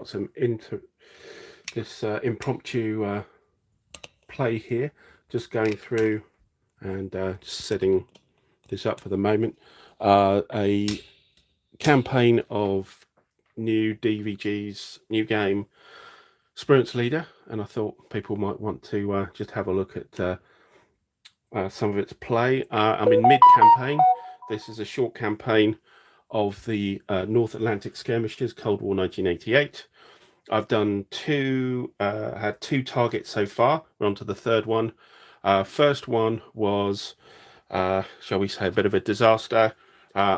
some impromptu play here, just going through and just setting this up for the moment. A campaign of new DVG's new game, Spruance Leader, and I thought people might want to just have a look at some of its play. I'm in mid-campaign. This is a short campaign of the North Atlantic Skirmishes, Cold War 1988. I've done had two targets so far. We're on to the third one. First one was, shall we say, a bit of a disaster.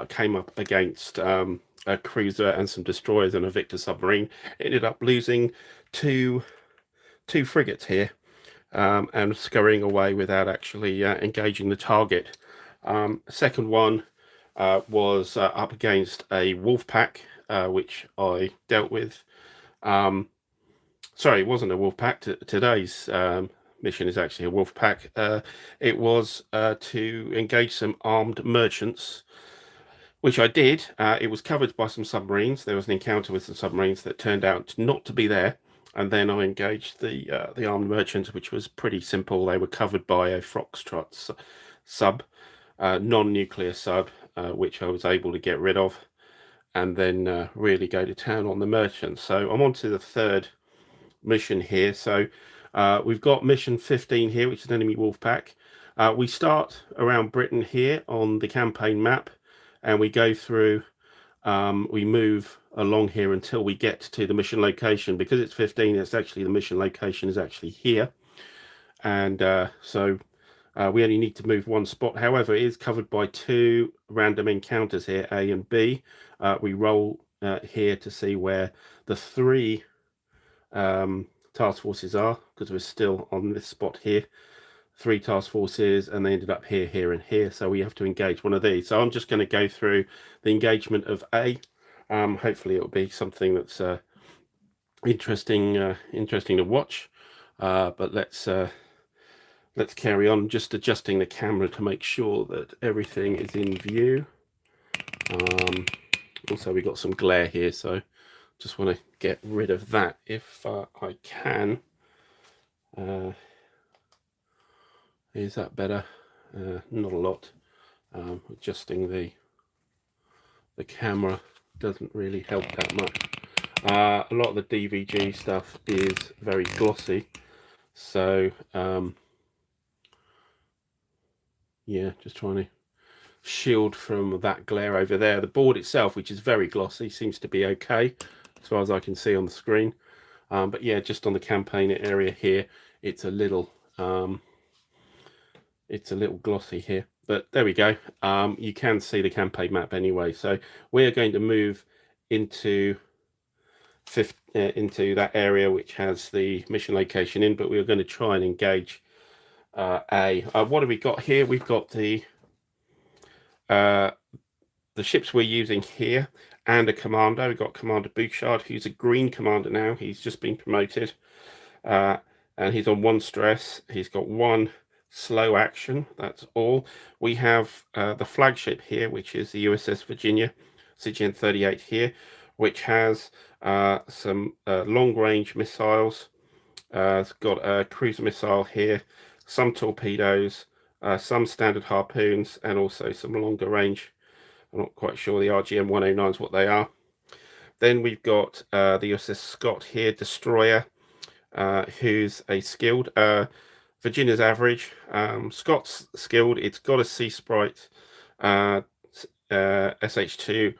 Came up against a cruiser and some destroyers and a Victor submarine. Ended up losing two frigates here and scurrying away without actually engaging the target. Second one was up against a wolf pack, which I dealt with. Sorry, it wasn't a wolf pack. Today's mission is actually a wolf pack. It was to engage some armed merchants, which I did. It was covered by some submarines. There was an encounter with some submarines that turned out not to be there. And then I engaged the armed merchants, which was pretty simple. They were covered by a Foxtrot sub, non-nuclear sub, which I was able to get rid of, and then really go to town on the merchants. So I'm on to the third mission here. So we've got mission 15 here, which is an enemy wolf pack. We start around Britain here on the campaign map, and we go through, we move along here until we get to the mission location. Because it's 15, it's actually, the mission location is actually here. And so we only need to move one spot. However, it is covered by two random encounters here, A and B. We roll here to see where the three task forces are, because we're still on this spot here. Three task forces, and they ended up here, here, and here. So we have to engage one of these. So I'm just going to go through the engagement of A. Hopefully it'll be something that's interesting to watch. But let's carry on. Just adjusting the camera to make sure that everything is in view. Also, we got some glare here, so just want to get rid of that if I can. Is that better? Not a lot. Adjusting the camera doesn't really help that much. A lot of the DVG stuff is very glossy, so yeah, just trying to shield from that glare over there. The board itself, which is very glossy, seems to be okay as far as I can see on the screen. But yeah, just on the campaign area here, it's a little glossy here. But there we go. You can see the campaign map anyway. So we are going to move into that area which has the mission location in, but we're going to try and engage A. What have we got here? We've got the ships we're using here and a commander. We've got Commander Bouchard, who's a green commander now. He's just been promoted, and he's on 1 stress. He's got 1 slow action, that's all. We have the flagship here, which is the USS Virginia, CGN 38 here, which has some long-range missiles. It's got a cruiser missile here, some torpedoes, some standard harpoons, and also some longer range. I'm not quite sure the RGM 109s what they are. Then we've got the USS Scott here, destroyer, who's a skilled. Virginia's average. Scott's skilled. It's got a Sea Sprite SH2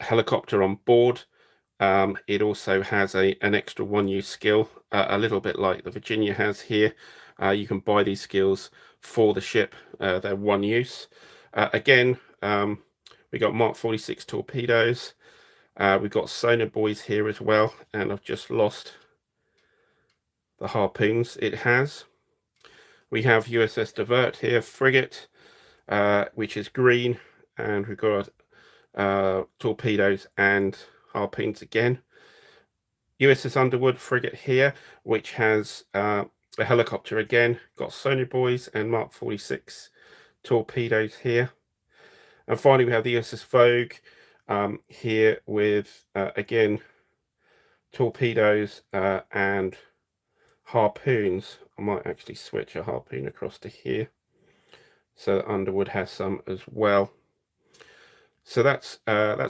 helicopter on board. It also has an extra 1-use skill, a little bit like the Virginia has here. You can buy these skills for the ship. They're 1 use. Again, we got Mark 46 torpedoes. We've got sonar buoys here as well, and I've just lost the harpoons it has. We have USS Divert here, frigate, which is green, and we've got torpedoes and harpoons again. USS Underwood frigate here, which has a helicopter again, got sonar buoys and Mark 46 torpedoes here. And finally we have the USS Vogue here with again torpedoes and harpoons. I might actually switch a harpoon across to here so that Underwood has some as well. So that's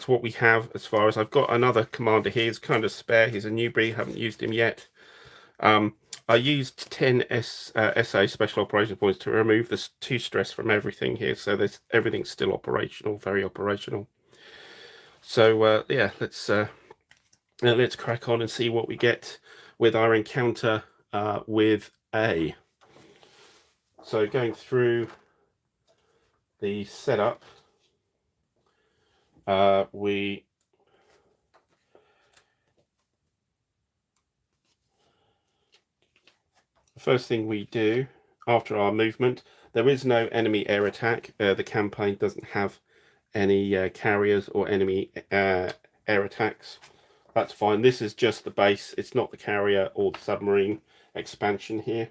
what we have as far as. I've got another commander here. He's kind of spare. He's a newbie. Haven't used him yet. I used 10 SA special operation points to remove the 2 stress from everything here, so everything's still operational, very operational. So yeah, let's crack on and see what we get with our encounter with A. So going through the setup, the first thing we do after our movement, there is no enemy air attack. The campaign doesn't have any carriers or enemy air attacks. That's fine. This is just the base. It's not the carrier or the submarine expansion here.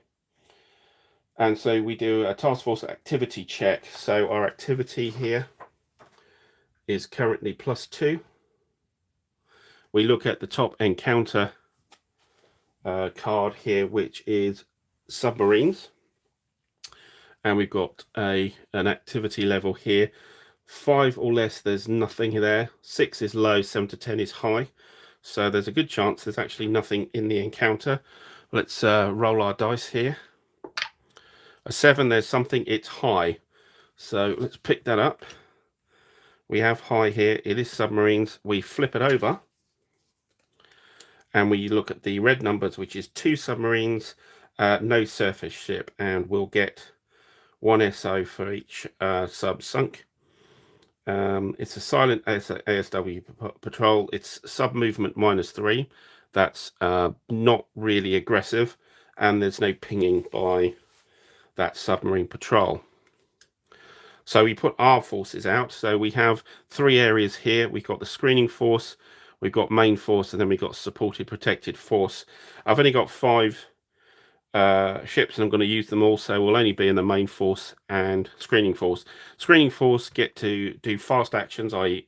And so we do a task force activity check. So our activity here is currently +2. We look at the top encounter card here, which is submarines, and we've got an activity level here. 5 or less, there's nothing there. 6 is low, 7 to 10 is high, so there's a good chance there's actually nothing in the encounter. Let's roll our dice here. A 7, there's something, it's high, so let's pick that up. We have high here. It is submarines. We flip it over and we look at the red numbers, which is 2 submarines, no surface ship, and we'll get 1 SO for each sub sunk. It's a silent ASW patrol. It's sub movement -3. That's not really aggressive, and there's no pinging by that submarine patrol. So we put our forces out. So we have 3 areas here. We've got the screening force, we've got main force, and then we've got supported protected force. I've only got 5 ships, and I'm going to use them all, so we'll only be in the main force and screening force. Screening force get to do fast actions, i.e.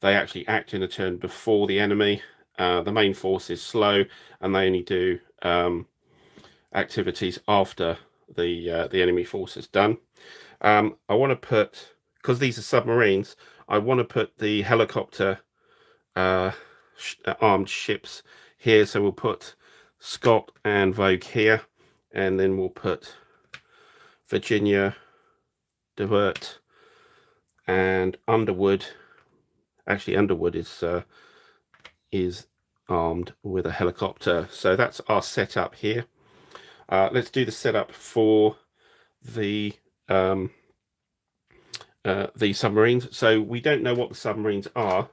they actually act in a turn before the enemy. The main force is slow, and they only do activities after the enemy force is done. I want to put, because these are submarines, I want to put the helicopter armed ships here. So we'll put Scott and Vogue here, and then we'll put Virginia, Divert, and Underwood. Actually, Underwood is armed with a helicopter. So that's our setup here. Let's do the setup for the submarines. So we don't know what the submarines are,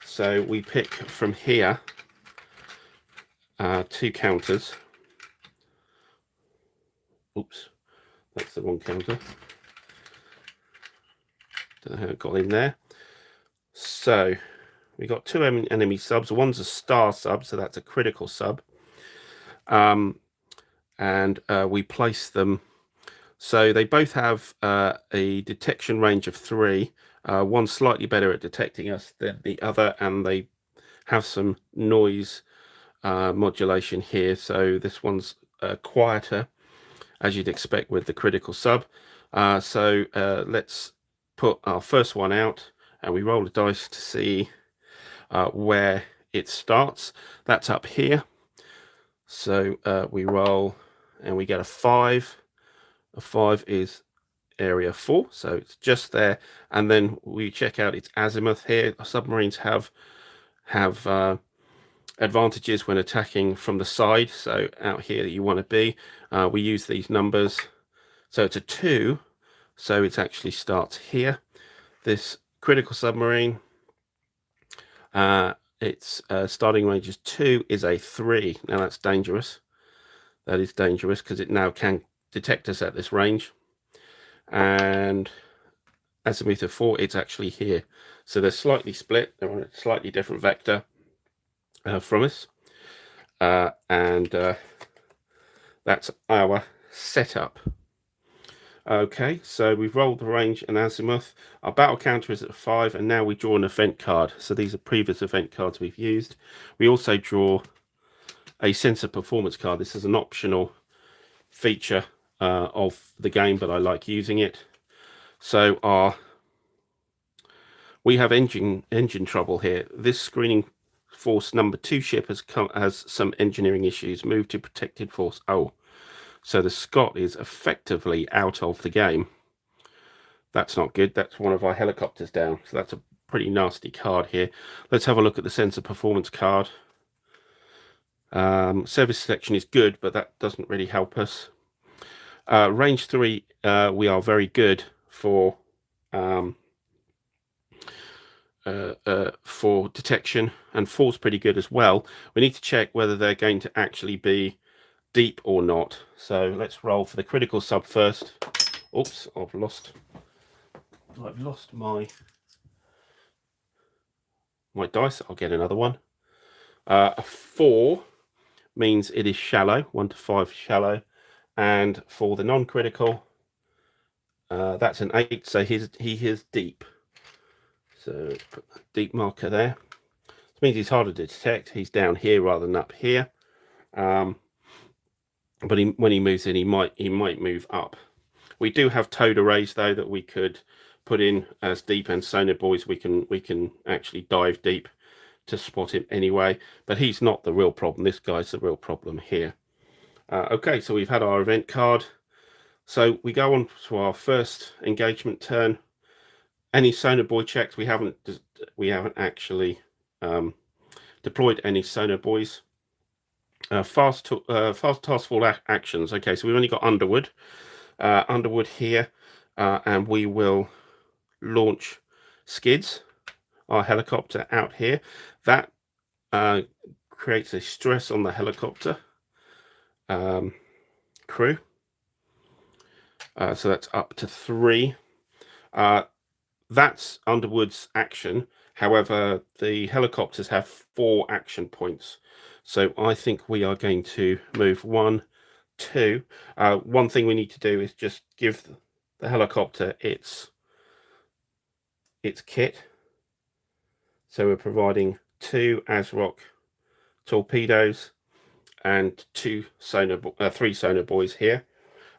so we pick from here 2 counters. Oops, that's the wrong counter. Don't know how it got in there. So we got 2 enemy subs. One's a star sub, so that's a critical sub, and we place them. So they both have a detection range of 3. One's slightly better at detecting us than the other, and they have some noise modulation here. So this one's quieter, as you'd expect with the critical sub. So let's put our first one out, and we roll the dice to see where it starts. That's up here. So we roll, and we get a 5. A 5 is area 4, so it's just there. And then we check out its azimuth here. Submarines have advantages when attacking from the side, so out here you want to be. We use these numbers, so it's a 2, so it actually starts here. This critical submarine, its starting range is 2, is a 3. Now that's dangerous. That is dangerous because it now can detect us at this range. And azimuth of 4, it's actually here. So they're slightly split. They're on a slightly different vector from us. And that's our setup. Okay, so we've rolled the range and azimuth. Our battle counter is at 5, and now we draw an event card. So these are previous event cards we've used. We also draw a sensor performance card. This is an optional feature of the game, but I like using it. So we have engine trouble here. This screening force number 2 ship has some engineering issues. Move to protected force. Oh, so the Scot is effectively out of the game. That's not good. That's one of our helicopters down. So that's a pretty nasty card here. Let's have a look at the sensor performance card. Service selection is good, but that doesn't really help us. Range 3, we are very good for detection, and 4's pretty good as well. We need to check whether they're going to actually be deep or not. So let's roll for the critical sub first. Oops, I've lost my dice. I'll get another one. A 4 means it is shallow, 1 to 5 shallow, and for the non-critical, that's an 8, so he is deep. So put a deep marker there. This means he's harder to detect. He's down here rather than up here. But when he moves in, he might move up. We do have towed arrays though that we could put in as deep, and sonar buoys we can actually dive deep to spot him anyway. But he's not the real problem. This guy's the real problem here. Okay, so we've had our event card. So we go on to our first engagement turn. Any sonar buoy checks? We haven't actually deployed any sonar buoys. Fast task force actions. Okay, so we've only got Underwood here, and we will launch Skids, our helicopter, out here. That creates a stress on the helicopter crew. So that's up to 3. That's Underwood's action. However, the helicopters have 4 action points. So I think we are going to move 1, 2. One thing we need to do is just give the helicopter its kit. So we're providing 2 ASRock torpedoes and 3 sonar buoys here.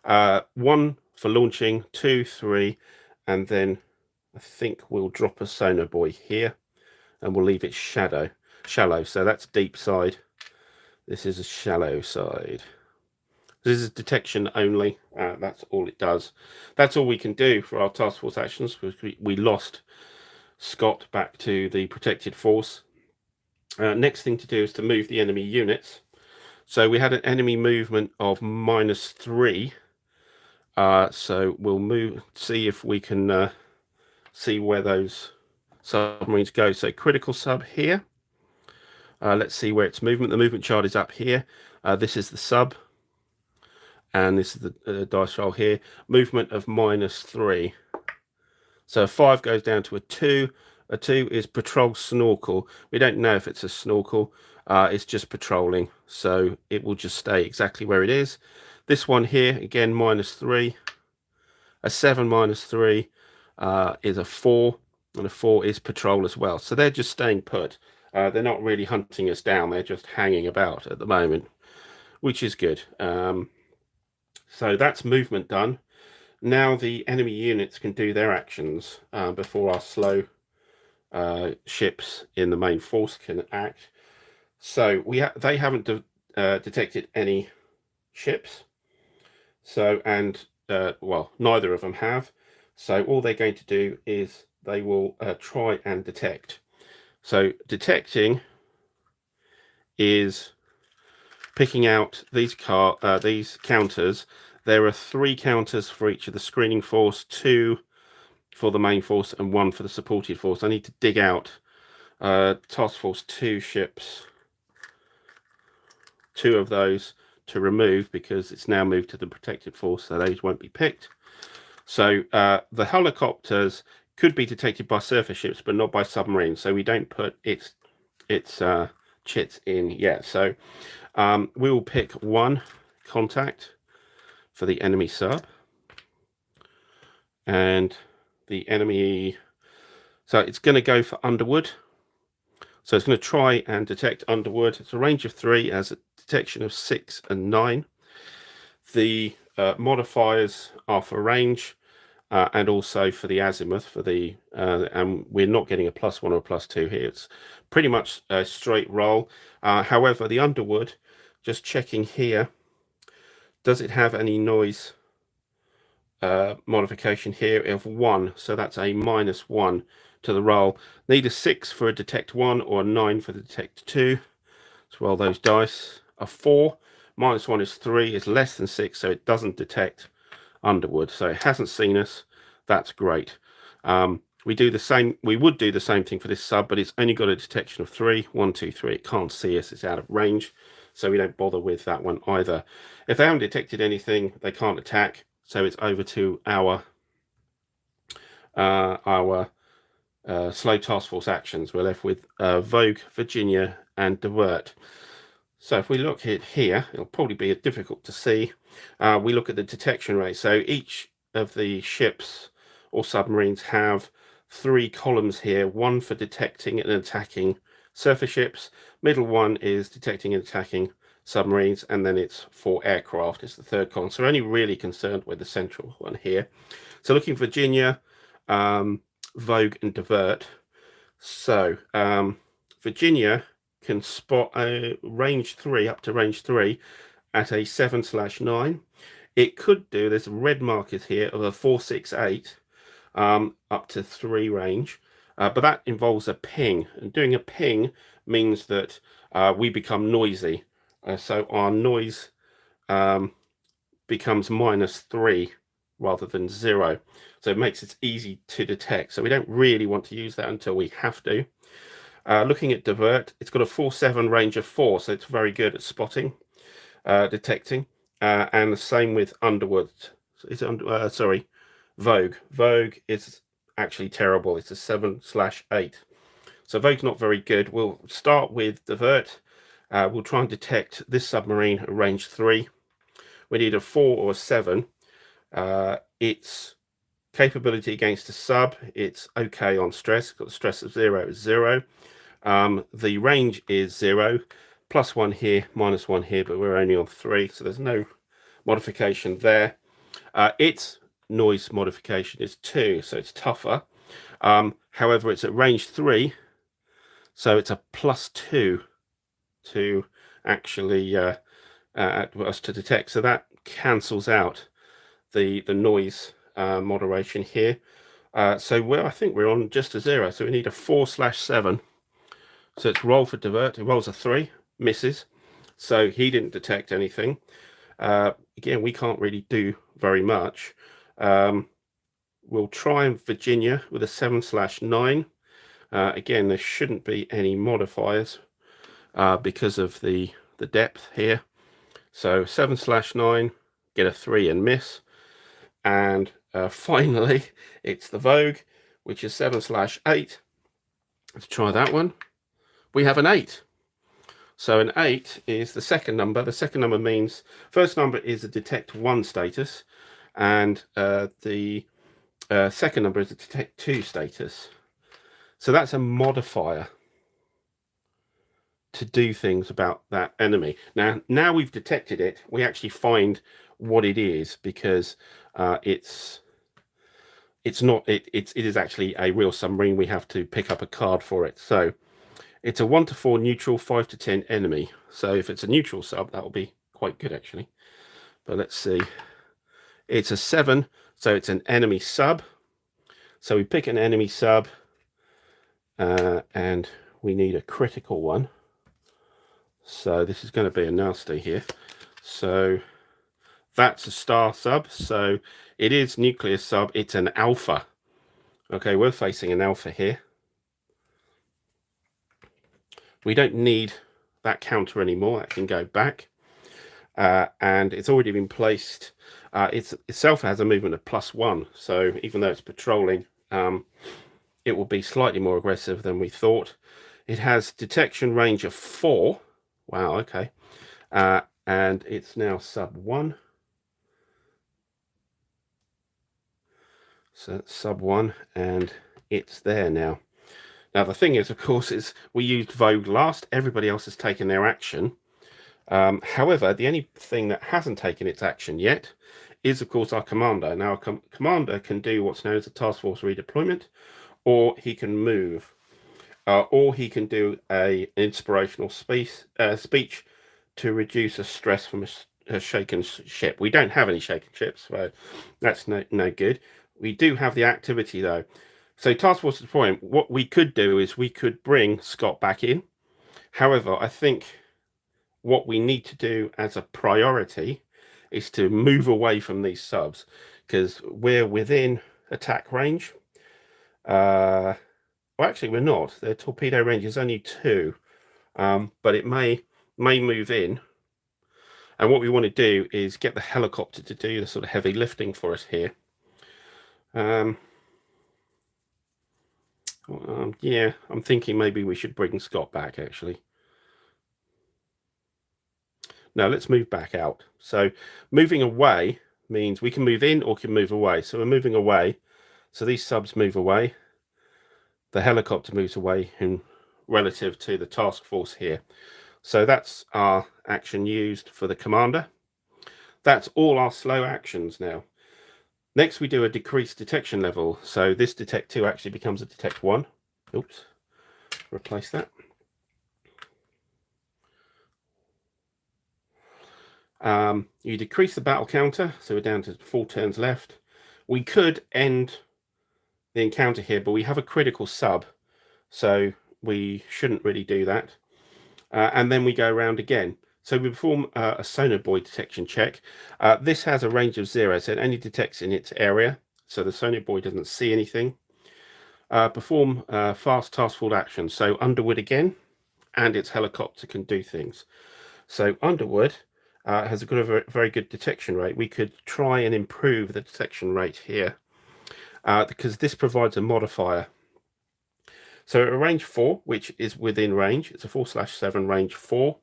1 for launching, 2, 3, and then I think we'll drop a sonar buoy here, and we'll leave it shallow. So that's deep side. This is a shallow side. This is detection only. That's all it does. That's all we can do for our task force actions, because we lost Scott back to the protected force. Next thing to do is to move the enemy units. So we had an enemy movement of -3. So we'll see if we can see where those submarines go. So critical sub here. Let's see where its movement. The movement chart is up here. This is the sub, and this is the dice roll here. Movement of -3. So a 5 goes down to a 2. A 2 is patrol snorkel. We don't know if it's a snorkel. It's just patrolling, so it will just stay exactly where it is. This one here, again, -3. A 7 -3 is a 4, and a 4 is patrol as well. So they're just staying put. They're not really hunting us down. They're just hanging about at the moment, which is good. So that's movement done. Now the enemy units can do their actions before our slow ships in the main force can act. So they haven't detected any ships. So well, neither of them have. So all they're going to do is they will try and detect. So detecting is picking out these counters. There are 3 counters for each of the screening force, 2 for the main force, and 1 for the supported force. I need to dig out task force 2 ships, 2 of those to remove, because it's now moved to the protected force, so those won't be picked. So the helicopters could be detected by surface ships, but not by submarines. So we don't put its chits in yet. So we will pick 1 contact for the enemy sub, and the enemy. So it's going to go for Underwood. So it's going to try and detect Underwood. It's a range of 3 as it detection of 6 and 9. The modifiers are for range and also for the azimuth, for the and we're not getting a +1 or a +2 here. It's pretty much a straight roll. However, the underwood, just checking here, does it have any noise modification here of 1? So that's a -1 to the roll. Need a 6 for a detect 1 or a 9 for the detect 2. Let's roll those dice. A 4, -1 is 3, is less than 6, so it doesn't detect underwood. So it hasn't seen us. That's great. We do the same. We would do the same thing for this sub, but it's only got a detection of 3. 1, 2, 3. It can't see us. It's out of range, so we don't bother with that one either. If they haven't detected anything, they can't attack. So it's over to our slow task force actions. We're left with Vogue, Virginia, and Divert. So if we look at here, it'll probably be difficult to see. We look at the detection rate. So each of the ships or submarines have 3 columns here, one for detecting and attacking surface ships, middle one is detecting and attacking submarines, and then it's for aircraft is the third column. So we're only really concerned with the central one here. So looking for Virginia, Vogue, and Divert. So Virginia can spot a range 3 up to range 3 at a 7/9. It could do, there's red markers here of a 468 up to 3 range, but that involves a ping, and doing a ping means that we become noisy. So our noise becomes -3 rather than 0. So it makes it easy to detect. So we don't really want to use that until we have to. Looking at Divert, it's got a 4/7 range of 4, so it's very good at spotting, detecting, and the same with Underwood. It's sorry, Vogue. Vogue is actually terrible. It's a 7/8. So Vogue's not very good. We'll start with Divert. We'll try and detect this submarine at range 3. We need a 4 or a 7. Its capability against a sub, it's okay on stress. Got the stress of 0 is 0. The range is 0, +1 here, -1 here, but we're only on 3, so there's no modification there. Its noise modification is 2, so it's tougher. However, it's at range 3, so it's a +2 to actually us to detect. So that cancels out the noise moderation here. So I think we're on just a 0. So we need a 4/7. So it's roll for Divert. It rolls a 3, misses. So he didn't detect anything. Again, we can't really do very much. We'll try Virginia with a 7/9. Again, there shouldn't be any modifiers because of the depth here. So 7/9, get a 3 and miss. And finally, it's the Vogue, which is 7/8. Let's try that one. We have an 8. So an 8 is the second number. The second number means, first number is a detect 1 status, and the second number is a detect 2 status. So that's a modifier to do things about that enemy. Now we've detected it, we actually find what it is, because it is actually a real submarine. We have to pick up a card for it. So it's a 1 to 4 neutral, 5 to 10 enemy. So if it's a neutral sub, that will be quite good actually. But let's see. It's a 7, so it's an enemy sub. So we pick an enemy sub, and we need a critical one. So this is going to be a nasty here. So that's a star sub. So it is nuclear sub. It's an alpha. Okay, we're facing an alpha here. We don't need that counter anymore. That can go back. And it's already been placed. Itself has a movement of +1. So even though it's patrolling, it will be slightly more aggressive than we thought. It has detection range of 4. Wow, okay. And it's now sub 1. So it's sub 1, and it's there now. Now the thing is, of course, is we used Vogue last. Everybody else has taken their action. However, the only thing that hasn't taken its action yet is, of course, our commander. Now, our commander can do what's known as a task force redeployment, or he can move, or he can do an inspirational speech to reduce the stress from a shaken ship. We don't have any shaken ships, so that's no good. We do have the activity, though. So task force deployment, what we could do is we could bring Scott back in. However, I think what we need to do as a priority is to move away from these subs, because we're within attack range. Well, actually, we're not. Their torpedo range is only 2, but it may move in. And what we want to do is get the helicopter to do the sort of heavy lifting for us here. Yeah, I'm thinking maybe we should bring Scott back, actually. Now let's move back out. So moving away means we can move in or can move away. So we're moving away. So these subs move away. The helicopter moves away in relative to the task force here. So that's our action used for the commander. That's all our slow actions now. Next, we do a decreased detection level. So this detect 2 actually becomes a detect 1. Oops, replace that. You decrease the battle counter, so we're down to 4 turns left. We could end the encounter here, but we have a critical sub, so we shouldn't really do that. And then we go around again. So we perform a sonar buoy detection check. This has a range of 0, so it only detects in its area, so the sonar buoy doesn't see anything. Perform fast task force action, so Underwood again, and its helicopter can do things. So Underwood has got a very good detection rate. We could try and improve the detection rate here because this provides a modifier. So at range 4, which is within range, it's a 4/7 range 4.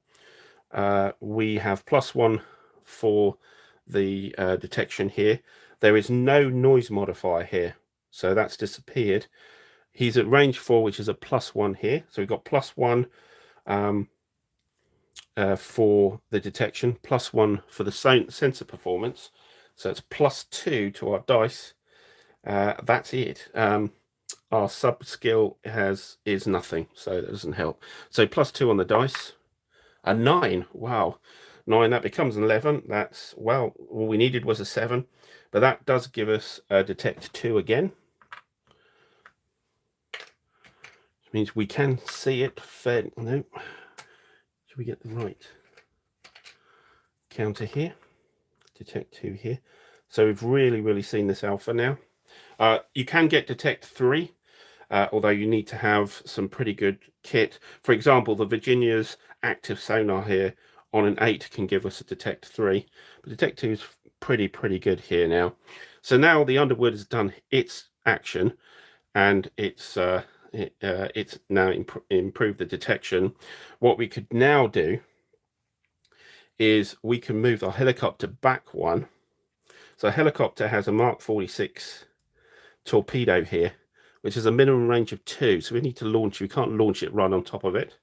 We have +1 for the detection here. There is no noise modifier here, so that's disappeared. He's at range 4, which is a +1 here. So we've got +1 for the detection, +1 for the sensor performance. So it's +2 to our dice. That's it. Our sub skill is nothing, so that doesn't help. So +2 on the dice. A 9. Wow. 9, that becomes an 11. That's, well, all we needed was a 7. But that does give us a detect 2 again. Which means we can see it fairly. No. Should we get the right counter here? Detect 2 here. So we've really seen this alpha now. You can get detect 3, although you need to have some pretty good kit. For example, the Virginia's active sonar here on an 8 can give us a detect 3, but detect 2 is pretty good here now. So now the Underwood has done its action, and it's now improved the detection. What we could now do is we can move our helicopter back 1. So a helicopter has a Mark 46 torpedo here, which is a minimum range of 2. So we need to launch. We can't launch it right on top of it.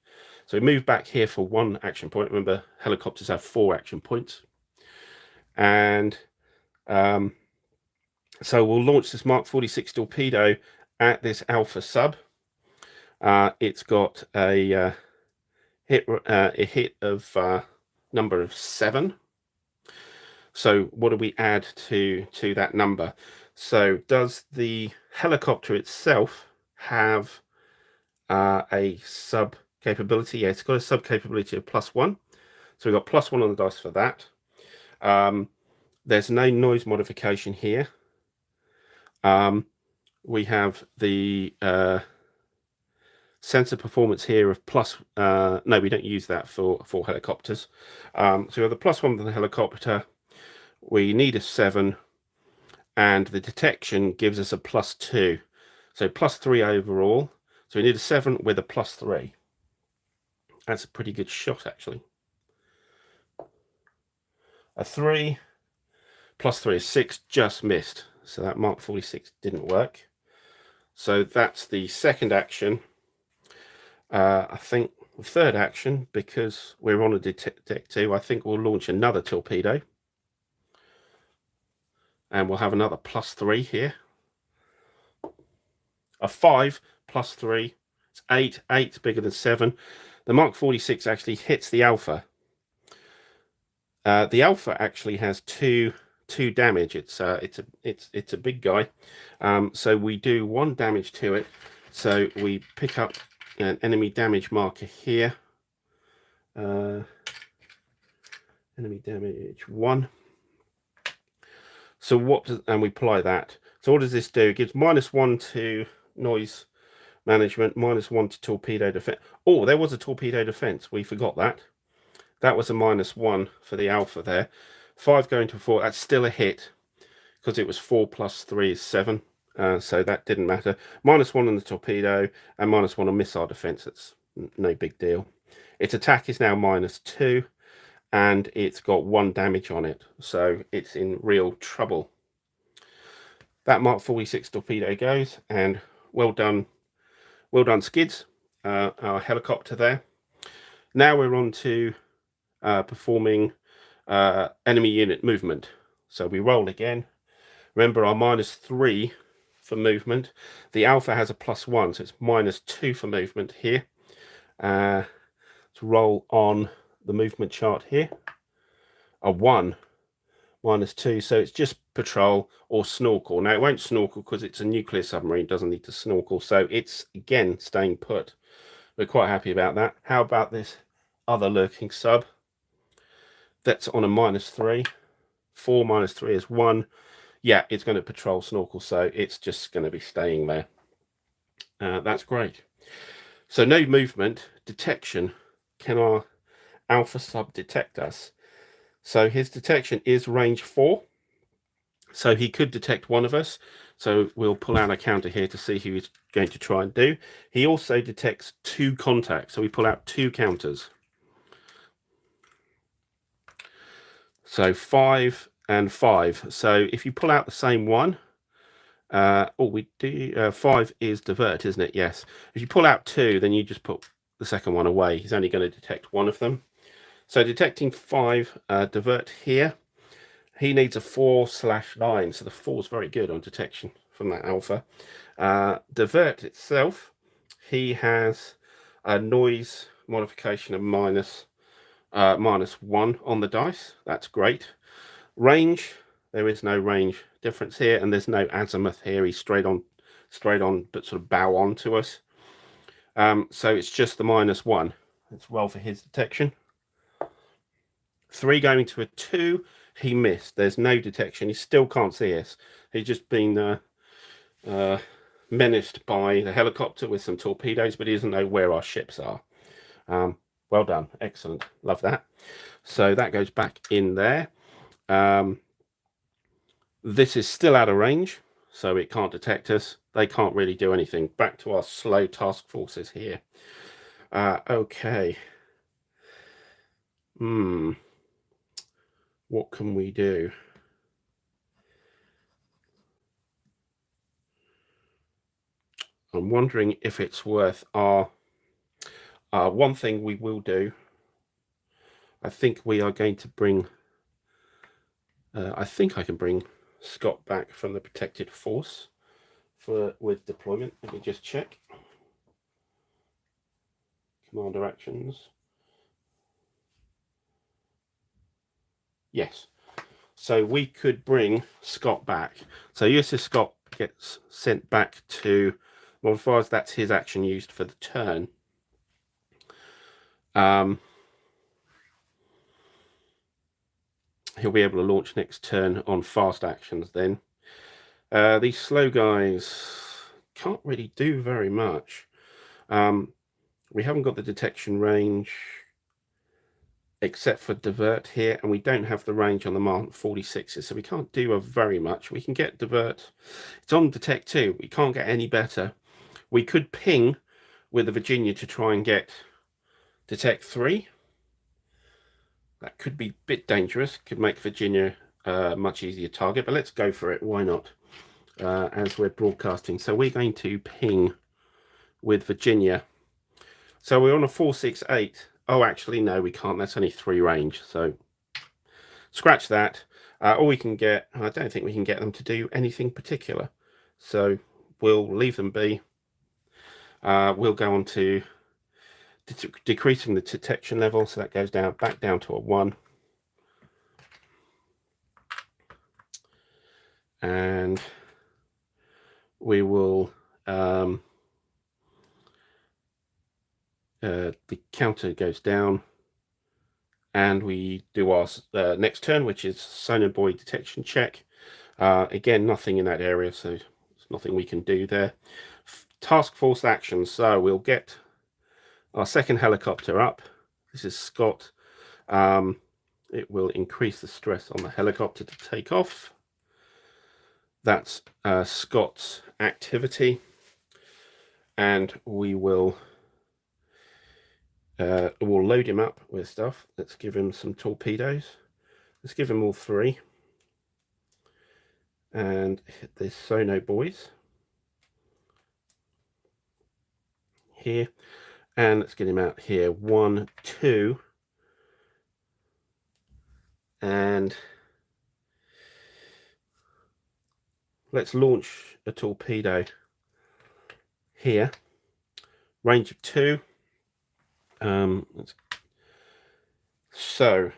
So we move back here for 1 action point. Remember, helicopters have 4 action points. And so we'll launch this Mark 46 torpedo at this alpha sub. It's got a hit of number of 7. So what do we add to that number? So does the helicopter itself have a sub capability? Yeah, it's got a sub capability of +1. So we've got +1 on the dice for that. There's no noise modification here. We have the sensor performance here of no, we don't use that for helicopters. So we have the +1 on the helicopter. We need a 7, and the detection gives us a +2. So +3 overall. So we need a 7 with a +3. That's a pretty good shot, actually. A 3 +3 is 6, just missed. So that Mark 46 didn't work. So that's the second action. I think third action, because we're on a deck 2, I think we'll launch another torpedo. And we'll have another +3 here. A 5 +3. It's 8. 8's bigger than 7. The Mark 46 actually hits the Alpha. The Alpha actually has two damage. It's a big guy. So we do 1 damage to it. So we pick up an enemy damage marker here. Enemy damage 1. So what does, and we apply that. So what does this do? It gives -1 to noise management, -1 to torpedo defense. Oh, there was a torpedo defense. We forgot that. That was a -1 for the Alpha there. 5 going to 4. That's still a hit because it was 4 + 3 is 7. So that didn't matter. -1 on the torpedo and -1 on missile defense. That's no big deal. Its attack is now -2. And it's got 1 damage on it, so it's in real trouble. That Mark 46 torpedo goes, and well done skids, our helicopter there. Now we're on to performing enemy unit movement. So we roll again. Remember our -3 for movement. The Alpha has a +1, so it's -2 for movement here. Let's roll on the movement chart here. A 1, -2, so it's just patrol or snorkel. Now it won't snorkel because it's a nuclear submarine, doesn't need to snorkel, so it's again staying put. We're quite happy about that. How about this other lurking sub that's on a -3? 4 -3 is 1. Yeah, it's going to patrol snorkel, so it's just going to be staying there. That's great. So no movement. Detection. Can our Alpha sub detect us? So his detection is range 4, so he could detect one of us. So we'll pull out a counter here to see who he's going to try and do. He also detects 2 contacts, so we pull out 2 counters. So 5 and 5. So if you pull out the same one, we do 5 is divert, isn't it? Yes. If you pull out 2, then you just put the second one away. He's only going to detect one of them. So detecting 5, divert here. He needs a 4/9, so the 4 is very good on detection from that Alpha. Divert itself, he has a noise modification of -1 on the dice. That's great. Range, there is no range difference here, and there's no azimuth here. He's straight on, but sort of bow on to us. So it's just the -1. Let's roll for his detection. 3 going to a 2. He missed. There's no detection. He still can't see us. He's just been menaced by the helicopter with some torpedoes, but he doesn't know where our ships are. Well done. Excellent. Love that. So that goes back in there. This is still out of range, so it can't detect us. They can't really do anything. Back to our slow task forces here. Okay. What can we do? I'm wondering if it's worth our one thing we will do. I think we are going to bring I think I can bring Scott back from the protected force with deployment. Let me just check. Commander actions. Yes. So we could bring Scott back. So USS Scott gets sent back to, well, as far as that's his action used for the turn. He'll be able to launch next turn on fast actions then. These slow guys can't really do very much. We haven't got the detection range except for divert here, and we don't have the range on the Mark 46s, so we can't do very much. We can get divert. It's on detect 2. We can't get any better. We could ping with the Virginia to try and get detect 3. That could be a bit dangerous. Could make Virginia a much easier target, but let's go for it. Why not? As we're broadcasting. So we're going to ping with Virginia. So we're on a 468. Oh, actually, no, we can't. That's only 3 range. So scratch that. All we can get, I don't think we can get them to do anything particular. So we'll leave them be. We'll go on to decreasing the detection level. So that goes down back down to a 1. And we will the counter goes down, and we do our next turn, which is sonar buoy detection check. Again, nothing in that area, so there's nothing we can do there. Task force action. So we'll get our second helicopter up. This is Scott. It will increase the stress on the helicopter to take off. That's Scott's activity, and we will we'll load him up with stuff. Let's give him some torpedoes. Let's give him all 3, and hit the sono buoys here, and let's get him out here. 1, 2, and let's launch a torpedo here. Range of 2. So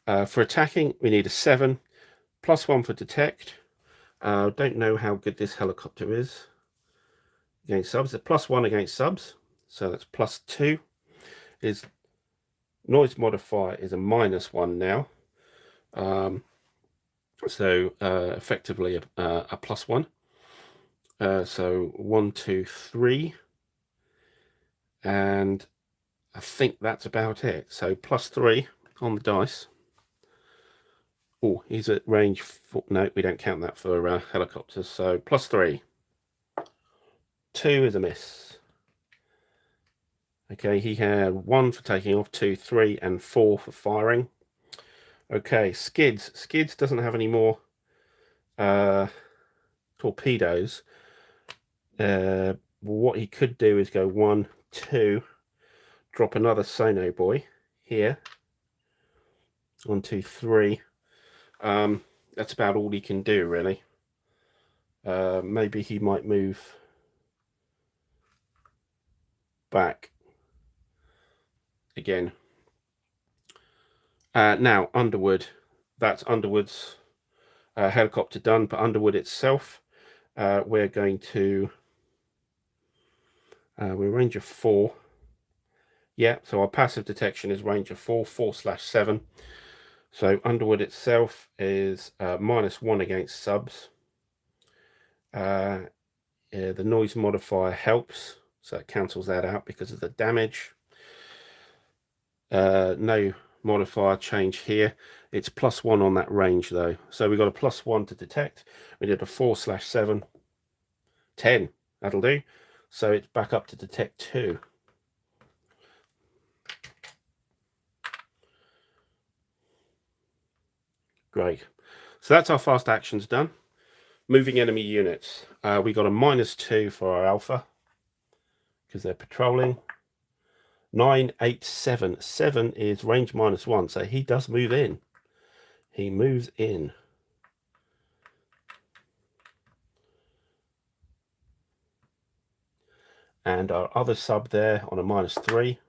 for attacking, we need a 7, +1 for detect. Don't know how good this helicopter is against subs. It's +1 against subs, so that's +2. His noise modifier is a -1 now, so effectively a +1. So 1, 2, 3, and I think that's about it. So +3 on the dice. Oh, he's at range 4. No, we don't count that for helicopters. So +3. 2 is a miss. Okay, he had 1 for taking off, 2, 3, and 4 for firing. Okay, skids. Skids doesn't have any more torpedoes. What he could do is go 1, 2, drop another sono buoy here. 1, 2, 3. That's about all he can do, really. Maybe he might move back again. Now, Underwood. That's Underwood's helicopter done, but Underwood itself, we're going to... we're range of 4. Yeah, so our passive detection is range of 4, 4/7. So Underwood itself is -1 against subs. The noise modifier helps, so it cancels that out because of the damage. No modifier change here. It's +1 on that range though. So we got a +1 to detect. We did a 4/7. 10. That'll do. So it's back up to detect 2. Great. So that's our fast actions done. Moving enemy units. We got a -2 for our alpha because they're patrolling. 9, 8, 7. 7 is range -1, so he does move in. He moves in. And our other sub there on a -3.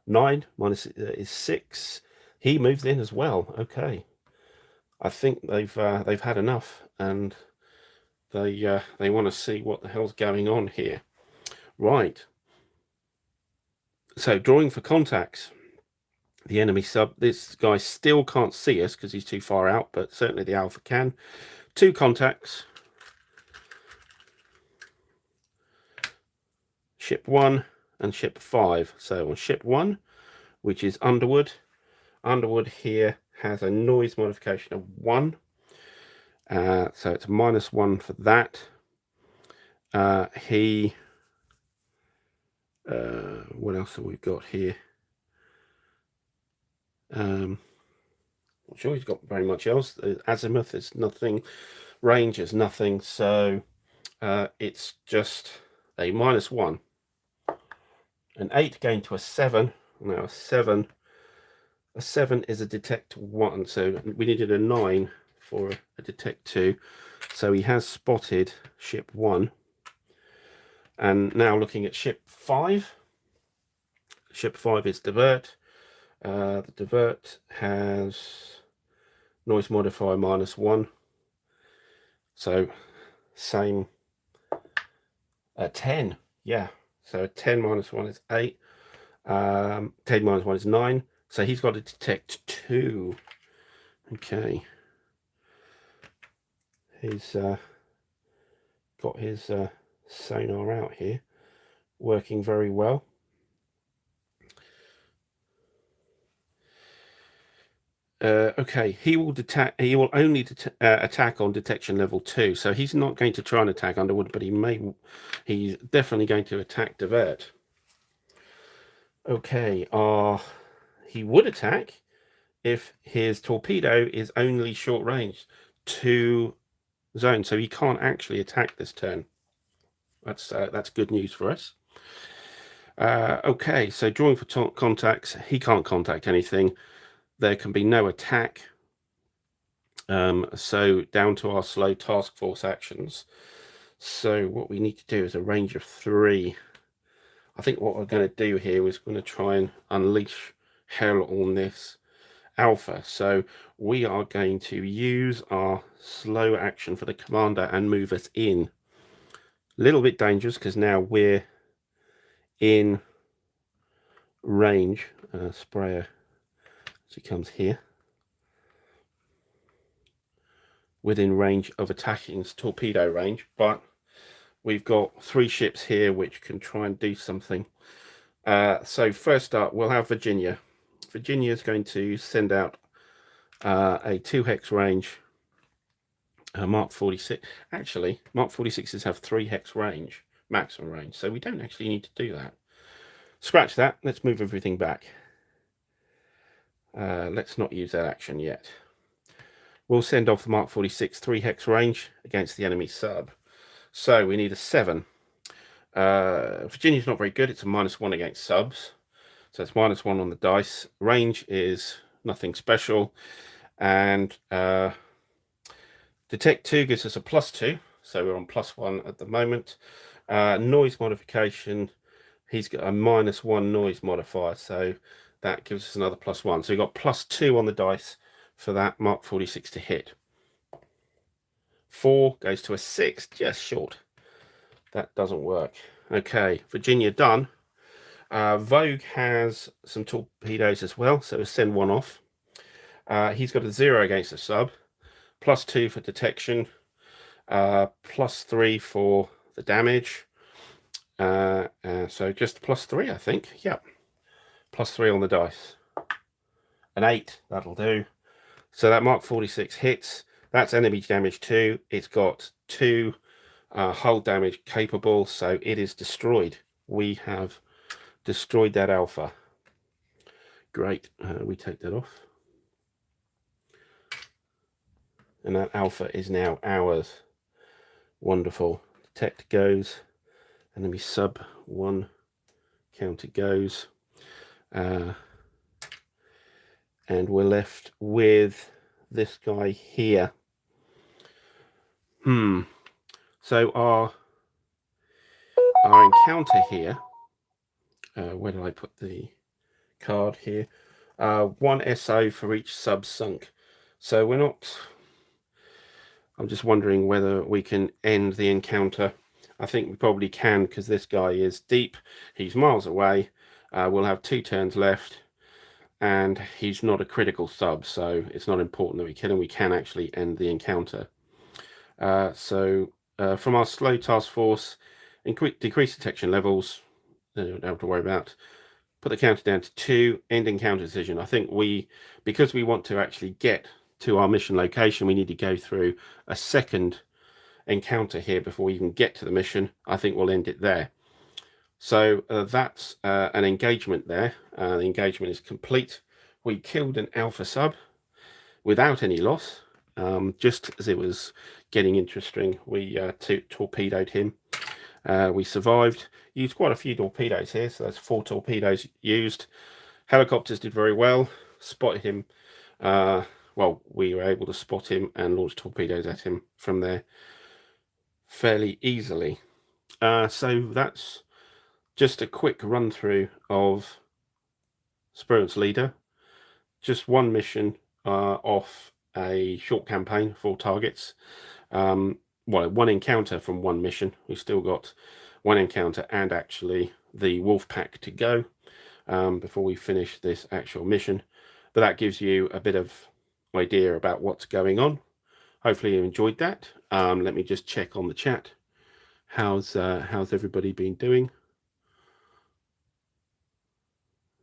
9 is 6. He moves in as well. Okay. I think they've had enough, and they want to see what the hell's going on here. Right. So drawing for contacts. The enemy sub. This guy still can't see us because he's too far out, but certainly the alpha can. 2 contacts. Ship 1 and ship 5. So on ship 1, which is Underwood. Underwood here has a noise modification of 1. So it's -1 for that. What else have we got here? Not sure he's got very much else. Azimuth is nothing. Range is nothing. So it's just a -1. An 8 going to a 7. Now a 7 is a detect 1, so we needed a 9 for a detect 2. So he has spotted ship 1. And now looking at ship 5. Ship 5 is divert. The divert has noise modifier -1. So same 10. Yeah. So 10 -1 is 8. 10 -1 is 9. So he's got to detect 2. Okay. He's got his sonar out here, working very well. Okay, he will only attack on detection level 2, so he's not going to try and attack Underwood, but he's definitely going to attack divert. Okay, he would attack if his torpedo is only short range 2 zone, so he can't actually attack this turn. That's good news for us. Okay, so drawing for contacts, he can't contact anything. There can be no attack. So down to our slow task force actions. So what we need to do is a range of 3. I think what we're going to do here is going to try and unleash hell on this alpha. So we are going to use our slow action for the commander and move us in. A little bit dangerous because now we're in range. Sprayer, she comes here, within range of attacking torpedo range, but we've got 3 ships here which can try and do something. So first up, we'll have Virginia. Virginia is going to send out a 2 hex range Mark 46. Actually, Mark 46s have 3 hex range, maximum range, so we don't actually need to do that. Scratch that. Let's move everything back. Let's not use that action yet. We'll send off the Mark 46 3 hex range against the enemy sub. So we need a 7. Virginia's not very good. It's a -1 against subs. So it's -1 on the dice. Range is nothing special. And detect 2 gives us a +2. So we're on +1 at the moment. Noise modification, he's got a -1 noise modifier. So that gives us another +1. So we've got +2 on the dice for that Mark 46 to hit. 4 goes to a 6, just short. That doesn't work. Okay, Virginia done. Vogue has some torpedoes as well, so we'll send 1 off. He's got a 0 against the sub, +2 for detection, +3 for the damage. So just +3, I think. Yep, +3 on the dice. An 8, that'll do. So that Mark 46 hits. That's enemy damage 2. It's got 2 hull damage capable, so it is destroyed. We have destroyed that alpha. Great. We take that off. And that alpha is now ours. Wonderful. Detect goes. Enemy sub 1 counter goes. And we're left with this guy here. So our encounter here, where did I put the card here? 1 SO for each sub sunk. So we're not, I'm just wondering whether we can end the encounter. I think we probably can, because this guy is deep. He's miles away. We'll have 2 turns left, and he's not a critical sub, so it's not important that we kill him. We can actually end the encounter. From our slow task force, decrease detection levels, don't have to worry about. Put the counter down to 2, end encounter decision. I think because we want to actually get to our mission location, we need to go through a second encounter here before we even get to the mission. I think we'll end it there. So that's an engagement there. The engagement is complete. We killed an alpha sub without any loss. Just as it was getting interesting, we torpedoed him. We survived. Used quite a few torpedoes here, so that's 4 torpedoes used. Helicopters did very well. Spotted him. Well, we were able to spot him and launch torpedoes at him from there fairly easily. So that's just a quick run through of Spruance Leader. Just one mission off a short campaign, 4 targets. Well, one encounter from one mission. We've still got one encounter and actually the wolf pack to go before we finish this actual mission. But that gives you a bit of idea about what's going on. Hopefully you enjoyed that. Let me just check on the chat. How's everybody been doing?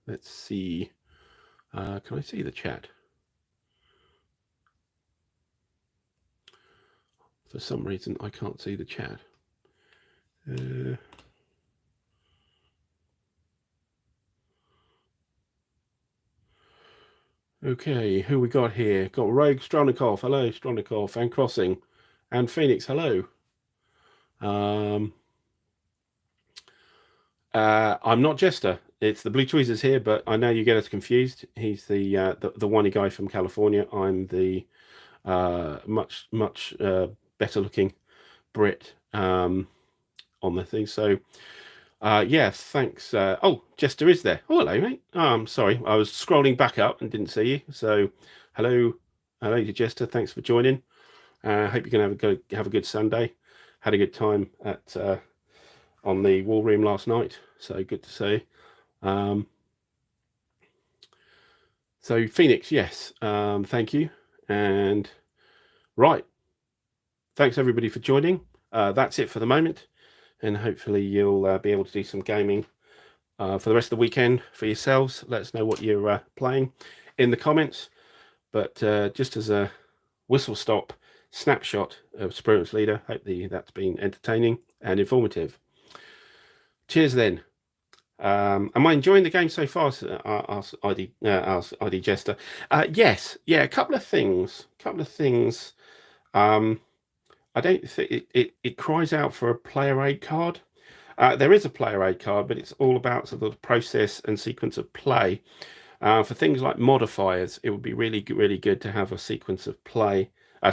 Let's see. Can I see the chat? For some reason, I can't see the chat. Okay, who we got here? Got Rogue Stronikov. Hello, Stronikov. And Crossing. And Phoenix. Hello. I'm not Jester. It's the Blue Tweezers here, but I know you get us confused. He's the whiny guy from California. I'm the much better looking Brit on the thing. So yeah, thanks. Oh, Jester is there. Oh, hello, mate. Oh, I'm sorry, I was scrolling back up and didn't see you. So hello to Jester. Thanks for joining. Hope you can have a good Sunday. Had a good time at on the War Room last night. So good to see. So Phoenix, yes, thank you. And right, thanks everybody for joining. That's it for the moment, and hopefully you'll be able to do some gaming for the rest of the weekend for yourselves. Let us know what you're playing in the comments. But just as a whistle-stop snapshot of Spruance Leader, hope that's been entertaining and informative. Cheers then. Am I enjoying the game so far? Asked ID Jester. Yes, yeah, a couple of things. I don't think it cries out for a player aid card. There is a player aid card, but it's all about sort of the process and sequence of play. For things like modifiers, it would be really good to have a sequence of play. A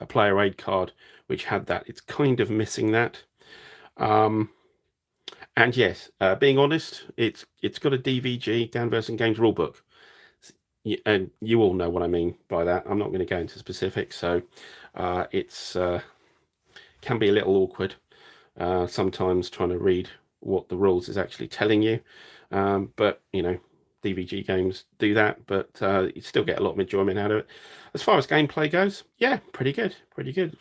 player aid card which had that. It's kind of missing that. And yes, being honest, it's got a DVG, Dan Verson Games rulebook, and you all know what I mean by that. I'm not going to go into specifics, so it's can be a little awkward sometimes trying to read what the rules is actually telling you. But you know, DVG games do that, but you still get a lot of enjoyment out of it. As far as gameplay goes, yeah, pretty good.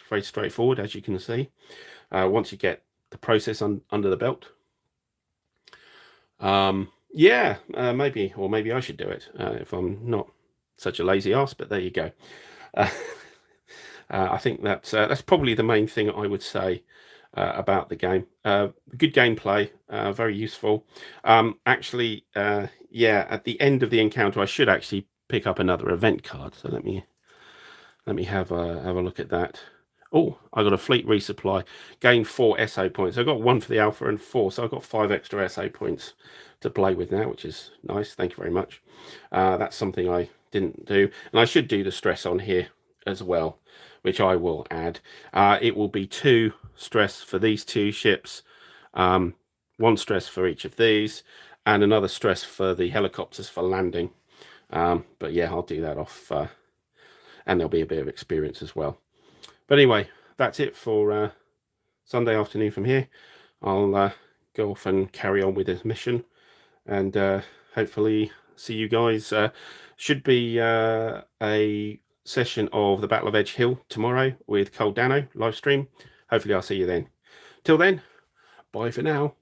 Very straightforward, as you can see. Once you get the process under the belt. Yeah, maybe I should do it if I'm not such a lazy ass, but there you go. I think that's probably the main thing I would say about the game. Good gameplay, very useful. Actually, yeah, at the end of the encounter, I should actually pick up another event card. So let me have a look at that. Oh, I got a fleet resupply. Gained 4 SO points. I got 1 for the alpha and 4, so I've got 5 extra SO points to play with now, which is nice. Thank you very much. That's something I didn't do, and I should do the stress on here as well, which I will add. It will be 2 stress for these 2 ships, 1 stress for each of these, and another stress for the helicopters for landing. But yeah, I'll do that off, and there'll be a bit of experience as well. But anyway, that's it for Sunday afternoon from here. I'll go off and carry on with this mission, and hopefully see you guys. Should be a session of the Battle of Edge Hill tomorrow with Cole Dano live stream. Hopefully I'll see you then. Till then, bye for now.